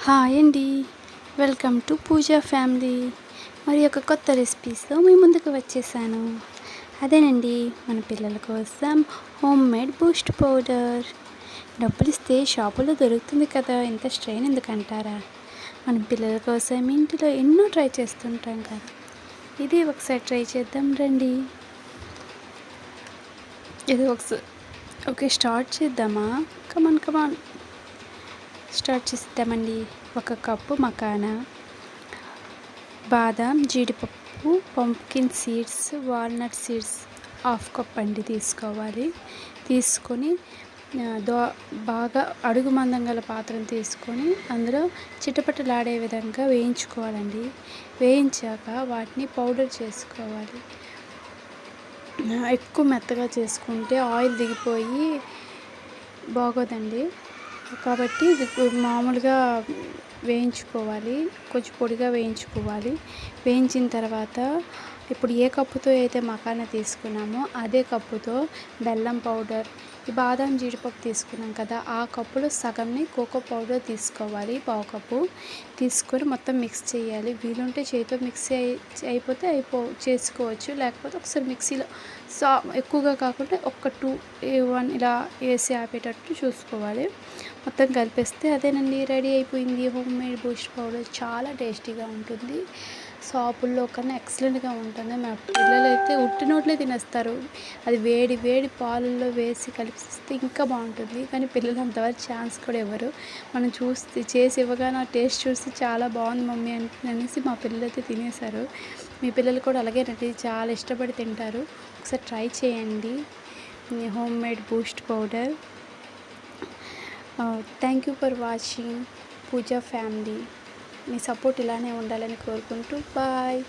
Hi అండి. Welcome to Pooja family. మరి ఒక కొత్త రెసిపీస్తో మీ ముందుకు వచ్చేసాను. అదేనండి, మన పిల్లల కోసం హోమ్ మేడ్ బూస్ట్ పౌడర్. డబ్బులు ఇస్తే షాపులో దొరుకుతుంది కదా, ఇంత స్ట్రెయిన్ ఎందుకంటారా? మన పిల్లల కోసం ఇంటిలో ఎన్నో ట్రై చేస్తుంటాం కదా, ఇది ఒకసారి ట్రై చేద్దాం రండి. ఇది ఒకసారి ఓకే, స్టార్ట్ చేద్దామా? కమాన్ స్టార్ట్ చేద్దామండి. 1 కప్పు మకానా, బాదాం, జీడిపప్పు, pumpkin seeds, walnut seeds 1/2 cup అండి తీసుకోవాలి. తీసుకొని బాగా అడుగు మందం గల పాత్రను తీసుకొని అందులో చిటపటలాడే విధంగా వేయించుకోవాలండి. వేయించాక వాటిని పౌడర్ చేసుకోవాలి. ఎక్కువ మెత్తగా చేసుకుంటే ఆయిల్ దిగిపోయి బాగోదండి. కాబట్టి ఇది మామూలుగా వేయించుకోవాలి, కొంచెం పొడిగా వేయించుకోవాలి. వేయించిన తర్వాత ఇప్పుడు ఏ కప్పుతో అయితే మకానా తీసుకున్నామో అదే కప్పుతో బెల్లం పౌడర్, ఈ బాదం జీడిపప్పు తీసుకున్నాం కదా, ఆ కప్పులో సగంని కోకో పౌడర్ తీసుకోవాలి. 1/2 కప్పు తీసుకొని మొత్తం మిక్స్ చేయాలి. వీలుంటే చేతితో మిక్సీ అయిపోతే చేసుకోవచ్చు, లేకపోతే ఒకసారి మిక్సీలో ఎక్కువగా కాకుండా ఒక 2 1 ఇలా వేసి ఆపేటట్టు చూసుకోవాలి. మొత్తం కలిపేస్తే అదేనండి, రెడీ అయిపోయింది హోమ్ మేడ్ బూస్ట్ పౌడర్. చాలా టేస్టీగా ఉంటుంది, షాపుల్లో కన్నా ఎక్సలెంట్గా ఉంటుంది. మా పిల్లలు అయితే ఉట్టి నోట్లే తినేస్తారు. అది వేడి వేడి పాలల్లో వేసి కలిపిస్తే ఇంకా బాగుంటుంది, కానీ పిల్లలు అంతవరకు ఛాన్స్ కూడా ఇవ్వరు. మనం చేసి ఇవ్వగానే ఆ టేస్ట్ చూసి చాలా బాగుంది మమ్మీ అనేసి మా పిల్లలు అయితే తినేశారు. మీ పిల్లలు కూడా అలాగేనండి, చాలా ఇష్టపడి తింటారు. ఒకసారి ట్రై చేయండి homemade Boost powder. Thank you for watching Pooja family. మీ సపోర్ట్ ఇలానే ఉండాలని కోరుకుంటూ బాయ్.